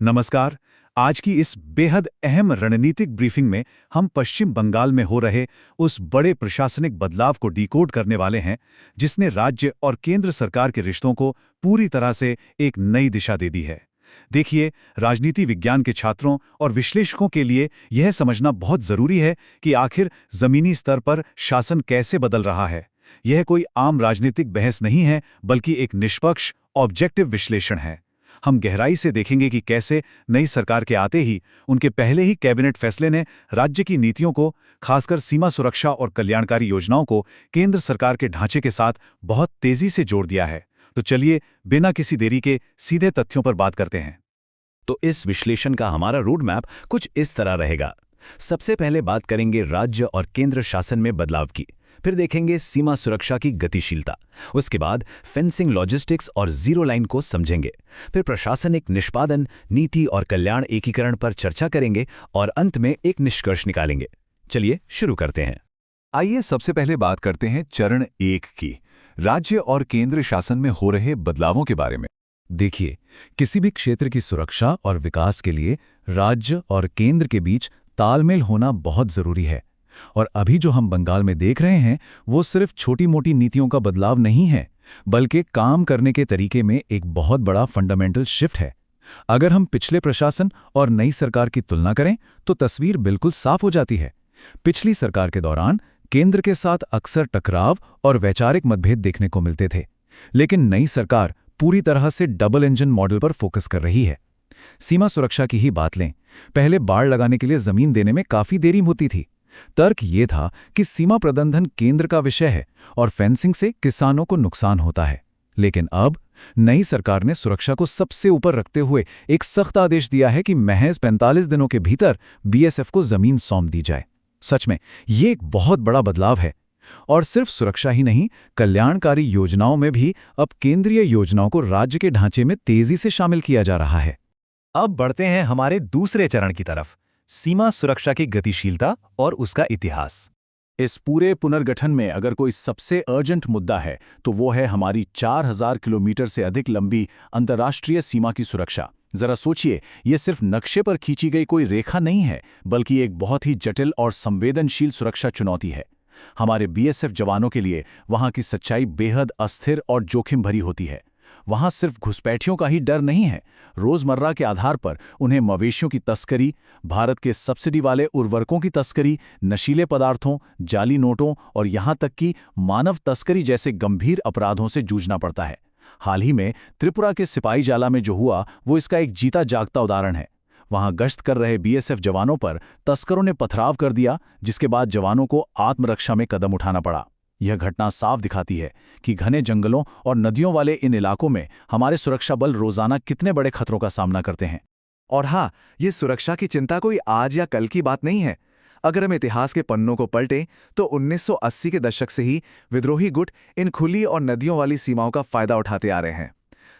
नमस्कार। आज की इस बेहद अहम रणनीतिक ब्रीफिंग में हम पश्चिम बंगाल में हो रहे उस बड़े प्रशासनिक बदलाव को डिकोड करने वाले हैं जिसने राज्य और केंद्र सरकार के रिश्तों को पूरी तरह से एक नई दिशा दे दी है। देखिए, राजनीति विज्ञान के छात्रों और विश्लेषकों के लिए यह समझना बहुत जरूरी है कि आखिर जमीनी स्तर पर शासन कैसे बदल रहा है। यह कोई आम राजनीतिक बहस नहीं है, बल्कि एक निष्पक्ष ऑब्जेक्टिव विश्लेषण है। हम गहराई से देखेंगे कि कैसे नई सरकार के आते ही उनके पहले ही कैबिनेट फैसले ने राज्य की नीतियों को, खासकर सीमा सुरक्षा और कल्याणकारी योजनाओं को केंद्र सरकार के ढांचे के साथ बहुत तेजी से जोड़ दिया है। तो चलिए, बिना किसी देरी के सीधे तथ्यों पर बात करते हैं। तो इस विश्लेषण का हमारा रोड मैप कुछ इस तरह रहेगा। सबसे पहले बात करेंगे राज्य और केंद्र शासन में बदलाव की, फिर देखेंगे सीमा सुरक्षा की गतिशीलता, उसके बाद फेंसिंग लॉजिस्टिक्स और जीरो लाइन को समझेंगे, फिर प्रशासनिक निष्पादन, नीति और कल्याण एकीकरण पर चर्चा करेंगे और अंत में एक निष्कर्ष निकालेंगे। चलिए शुरू करते हैं। आइए सबसे पहले बात करते हैं चरण 1 की, राज्य और केंद्र शासन में हो रहे बदलावों के बारे में। देखिए, किसी भी क्षेत्र की सुरक्षा और विकास के लिए राज्य और केंद्र के बीच तालमेल होना बहुत जरूरी है। और अभी जो हम बंगाल में देख रहे हैं वो सिर्फ छोटी मोटी नीतियों का बदलाव नहीं है, बल्कि काम करने के तरीके में एक बहुत बड़ा फंडामेंटल शिफ्ट है। अगर हम पिछले प्रशासन और नई सरकार की तुलना करें तो तस्वीर बिल्कुल साफ हो जाती है। पिछली सरकार के दौरान केंद्र के साथ अक्सर टकराव और वैचारिक मतभेद देखने को मिलते थे, लेकिन नई सरकार पूरी तरह से डबल इंजन मॉडल पर फोकस कर रही है। सीमा सुरक्षा की ही बात लें, पहले बाड़ लगाने के लिए जमीन देने में काफी देरी होती थी। तर्क ये था कि सीमा प्रबंधन केंद्र का विषय है और फेंसिंग से किसानों को नुकसान होता है। लेकिन अब नई सरकार ने सुरक्षा को सबसे ऊपर रखते हुए एक सख्त आदेश दिया है कि महज 45 दिनों के भीतर बीएसएफ को जमीन सौंप दी जाए। सच में ये एक बहुत बड़ा बदलाव है। और सिर्फ सुरक्षा ही नहीं, कल्याणकारी योजनाओं में भी अब केंद्रीय योजनाओं को राज्य के ढांचे में तेजी से शामिल किया जा रहा है। अब बढ़ते हैं हमारे दूसरे चरण की तरफ, सीमा सुरक्षा की गतिशीलता और उसका इतिहास। इस पूरे पुनर्गठन में अगर कोई सबसे अर्जेंट मुद्दा है तो वो है हमारी 4000 किलोमीटर से अधिक लंबी अंतर्राष्ट्रीय सीमा की सुरक्षा। जरा सोचिए, ये सिर्फ नक्शे पर खींची गई कोई रेखा नहीं है, बल्कि एक बहुत ही जटिल और संवेदनशील सुरक्षा चुनौती है। हमारे बीएसएफ जवानों के लिए वहां की सच्चाई बेहद अस्थिर और जोखिम भरी होती है। वहां सिर्फ घुसपैठियों का ही डर नहीं है, रोजमर्रा के आधार पर उन्हें मवेशियों की तस्करी, भारत के सब्सिडी वाले उर्वरकों की तस्करी, नशीले पदार्थों, जाली नोटों और यहां तक कि मानव तस्करी जैसे गंभीर अपराधों से जूझना पड़ता है। हाल ही में त्रिपुरा के सिपाही जाला में जो हुआ वो इसका एक जीता जागता उदाहरण है। वहां गश्त कर रहे बीएसएफ जवानों पर तस्करों ने पथराव कर दिया, जिसके बाद जवानों को आत्मरक्षा में कदम उठाना पड़ा। यह घटना साफ दिखाती है कि घने जंगलों और नदियों वाले इन इलाकों में हमारे सुरक्षा बल रोजाना कितने बड़े खतरों का सामना करते हैं। और हाँ, ये सुरक्षा की चिंता कोई आज या कल की बात नहीं है। अगर हम इतिहास के पन्नों को पलटें तो 1980 के दशक से ही विद्रोही गुट इन खुली और नदियों वाली सीमाओं का फायदा उठाते आ रहे हैं।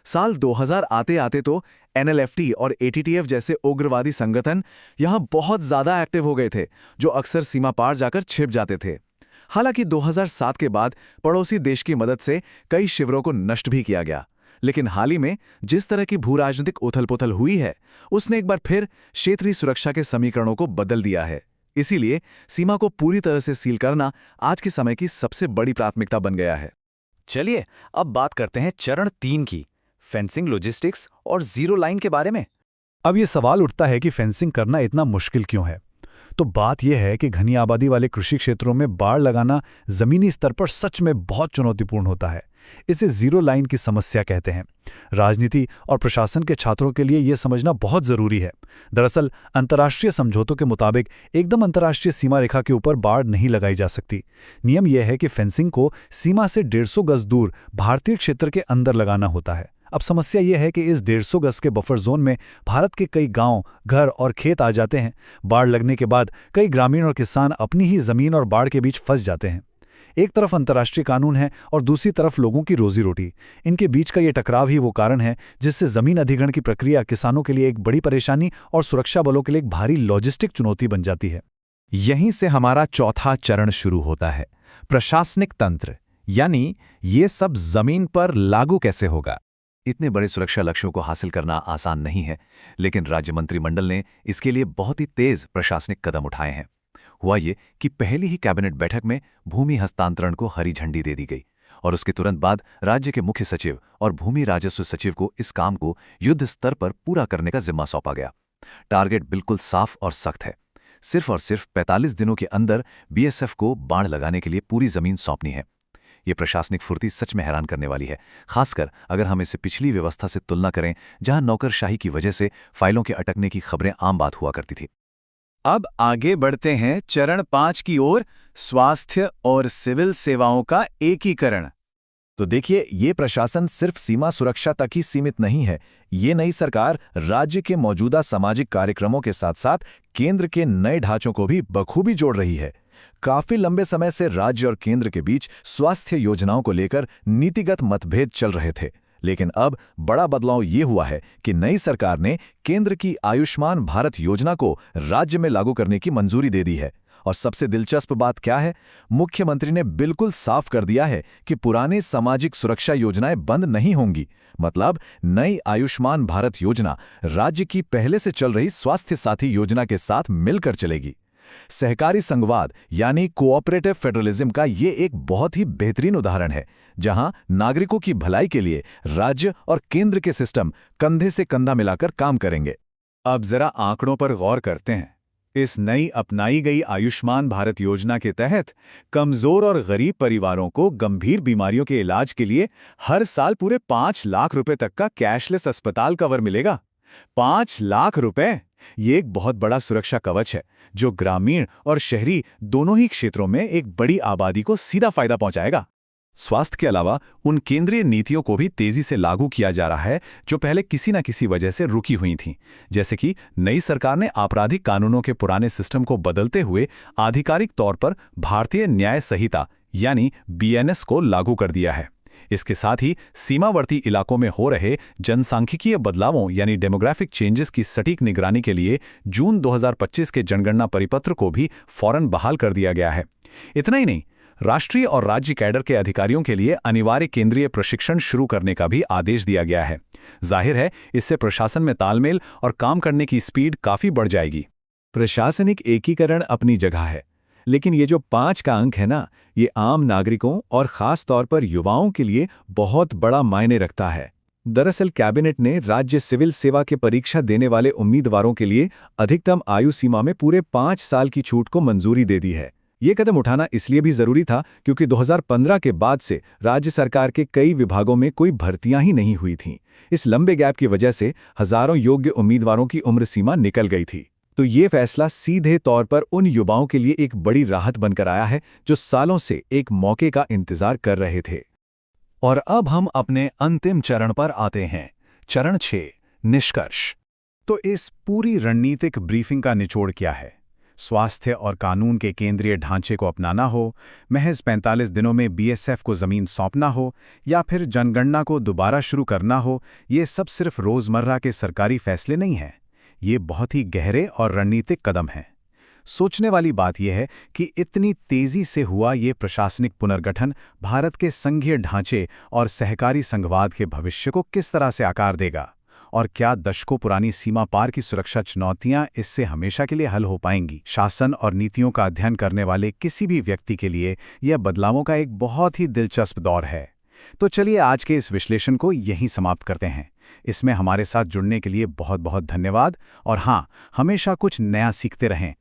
साल 2000 आते आते तो एनएलएफटी और एटीटीएफ जैसे उग्रवादी संगठन यहां बहुत ज्यादा एक्टिव हो गए थे, जो अक्सर सीमा पार जाकर छिप जाते थे। हालांकि 2007 के बाद पड़ोसी देश की मदद से कई शिविरों को नष्ट भी किया गया, लेकिन हाल ही में जिस तरह की भू राजनीतिक उथल-पुथल हुई है, उसने एक बार फिर क्षेत्रीय सुरक्षा के समीकरणों को बदल दिया है। इसीलिए सीमा को पूरी तरह से सील करना आज के समय की सबसे बड़ी प्राथमिकता बन गया है। चलिए अब बात करते हैं चरण 3 की, फेंसिंग लॉजिस्टिक्स और जीरो लाइन के बारे में। अब ये सवाल उठता है कि फेंसिंग करना इतना मुश्किल क्यों है। तो बात यह है कि घनी आबादी वाले कृषि क्षेत्रों में बाड़ लगाना जमीनी स्तर पर सच में बहुत चुनौतीपूर्ण होता है। इसे जीरो लाइन की समस्या कहते हैं। राजनीति और प्रशासन के छात्रों के लिए यह समझना बहुत जरूरी है। दरअसल अंतर्राष्ट्रीय समझौतों के मुताबिक एकदम अंतर्राष्ट्रीय सीमा रेखा के ऊपर बाड़ नहीं लगाई जा सकती। नियम यह है कि फेंसिंग को सीमा से 150 गज दूर भारतीय क्षेत्र के अंदर लगाना होता है। अब समस्या यह है कि इस 150 गज के बफर जोन में भारत के कई गांव, घर और खेत आ जाते हैं। बाढ़ लगने के बाद कई ग्रामीण और किसान अपनी ही जमीन और बाढ़ के बीच फंस जाते हैं। एक तरफ अंतर्राष्ट्रीय कानून है और दूसरी तरफ लोगों की रोजी रोटी। इनके बीच का ये टकराव ही वो कारण है जिससे जमीन अधिग्रहण की प्रक्रिया किसानों के लिए एक बड़ी परेशानी और सुरक्षा बलों के लिए एक भारी लॉजिस्टिक चुनौती बन जाती है। यहीं से हमारा चौथा चरण शुरू होता है, प्रशासनिक तंत्र, यानी ये सब जमीन पर लागू कैसे होगा। इतने बड़े सुरक्षा लक्ष्यों को हासिल करना आसान नहीं है, लेकिन राज्य मंत्रिमंडल ने इसके लिए बहुत ही तेज प्रशासनिक कदम उठाए हैं। हुआ ये कि पहली ही कैबिनेट बैठक में भूमि हस्तांतरण को हरी झंडी दे दी गई और उसके तुरंत बाद राज्य के मुख्य सचिव और भूमि राजस्व सचिव को इस काम को युद्ध स्तर पर पूरा करने का जिम्मा सौंपा गया। टारगेट बिल्कुल साफ और सख्त है। सिर्फ और सिर्फ 45 दिनों के अंदर बीएसएफ को बाढ़ लगाने के लिए पूरी जमीन सौंपनी है। ये प्रशासनिक फुर्ती सच में हैरान करने वाली है, खासकर अगर हम इसे पिछली व्यवस्था से तुलना करें, जहां नौकरशाही की वजह से फाइलों के अटकने की खबरें आम बात हुआ करती थी। अब आगे बढ़ते हैं चरण 5 की ओर, स्वास्थ्य और सिविल सेवाओं का एकीकरण। तो देखिए, ये प्रशासन सिर्फ सीमा सुरक्षा तक ही सीमित नहीं है। ये नई सरकार राज्य के मौजूदा सामाजिक कार्यक्रमों के साथ साथ केंद्र के नए ढांचों को भी बखूबी जोड़ रही है। काफी लंबे समय से राज्य और केंद्र के बीच स्वास्थ्य योजनाओं को लेकर नीतिगत मतभेद चल रहे थे, लेकिन अब बड़ा बदलाव ये हुआ है कि नई सरकार ने केंद्र की आयुष्मान भारत योजना को राज्य में लागू करने की मंजूरी दे दी है। और सबसे दिलचस्प बात क्या है, मुख्यमंत्री ने बिल्कुल साफ कर दिया है कि पुराने सामाजिक सुरक्षा योजनाएं बंद नहीं होंगी। मतलब नई आयुष्मान भारत योजना राज्य की पहले से चल रही स्वास्थ्य साथी योजना के साथ मिलकर चलेगी। सहकारी संघवाद यानी कोऑपरेटिव फेडरलिज्म का ये एक बहुत ही बेहतरीन उदाहरण है, जहां नागरिकों की भलाई के लिए राज्य और केंद्र के सिस्टम कंधे से कंधा मिलाकर काम करेंगे। अब जरा आंकड़ों पर गौर करते हैं। इस नई अपनाई गई आयुष्मान भारत योजना के तहत कमजोर और गरीब परिवारों को गंभीर बीमारियों के इलाज के लिए हर साल पूरे 5 लाख रुपए तक का कैशलेस अस्पताल कवर मिलेगा। 5 लाख रुपए! ये एक बहुत बड़ा सुरक्षा कवच है, जो ग्रामीण और शहरी दोनों ही क्षेत्रों में एक बड़ी आबादी को सीधा फायदा पहुंचाएगा। स्वास्थ्य के अलावा उन केंद्रीय नीतियों को भी तेजी से लागू किया जा रहा है जो पहले किसी न किसी वजह से रुकी हुई थीं। जैसे कि नई सरकार ने आपराधिक कानूनों के पुराने सिस्टम को बदलते हुए आधिकारिक तौर पर भारतीय न्याय संहिता यानी बीएनएस को लागू कर दिया है। इसके साथ ही सीमावर्ती इलाकों में हो रहे जनसांख्यिकीय बदलावों यानी डेमोग्राफिक चेंजेस की सटीक निगरानी के लिए जून 2025 के जनगणना परिपत्र को भी फौरन बहाल कर दिया गया है। इतना ही नहीं, राष्ट्रीय और राज्य कैडर के अधिकारियों के लिए अनिवार्य केंद्रीय प्रशिक्षण शुरू करने का भी आदेश दिया गया है। जाहिर है, इससे प्रशासन में तालमेल और काम करने की स्पीड काफी बढ़ जाएगी। प्रशासनिक एकीकरण अपनी जगह है, लेकिन ये जो 5 का अंक है ना, ये आम नागरिकों और खास तौर पर युवाओं के लिए बहुत बड़ा मायने रखता है। दरअसल कैबिनेट ने राज्य सिविल सेवा के परीक्षा देने वाले उम्मीदवारों के लिए अधिकतम आयु सीमा में पूरे 5 साल की छूट को मंजूरी दे दी है। ये कदम उठाना इसलिए भी जरूरी था क्योंकि 2015 के बाद से राज्य सरकार के कई विभागों में कोई भर्तियां ही नहीं हुई थीं। इस लंबे गैप की वजह से हजारों योग्य उम्मीदवारों की उम्र सीमा निकल गई थी। तो ये फैसला सीधे तौर पर उन युवाओं के लिए एक बड़ी राहत बनकर आया है जो सालों से एक मौके का इंतजार कर रहे थे। और अब हम अपने अंतिम चरण पर आते हैं, चरण 6, निष्कर्ष। तो इस पूरी रणनीतिक ब्रीफिंग का निचोड़ क्या है? स्वास्थ्य और कानून के केंद्रीय ढांचे को अपनाना हो, महज 45 दिनों में बीएसएफ को जमीन सौंपना हो, या फिर जनगणना को दोबारा शुरू करना हो, ये सब सिर्फ रोजमर्रा के सरकारी फैसले नहीं हैं। ये बहुत ही गहरे और रणनीतिक कदम हैं। सोचने वाली बात यह है कि इतनी तेजी से हुआ ये प्रशासनिक पुनर्गठन भारत के संघीय ढांचे और सहकारी संघवाद के भविष्य को किस तरह से आकार देगा, और क्या दशकों पुरानी सीमा पार की सुरक्षा चुनौतियां इससे हमेशा के लिए हल हो पाएंगी? शासन और नीतियों का अध्ययन करने वाले किसी भी व्यक्ति के लिए यह बदलावों का एक बहुत ही दिलचस्प दौर है। तो चलिए आज के इस विश्लेषण को यहीं समाप्त करते हैं। इसमें हमारे साथ जुड़ने के लिए बहुत बहुत धन्यवाद, और हाँ, हमेशा कुछ नया सीखते रहें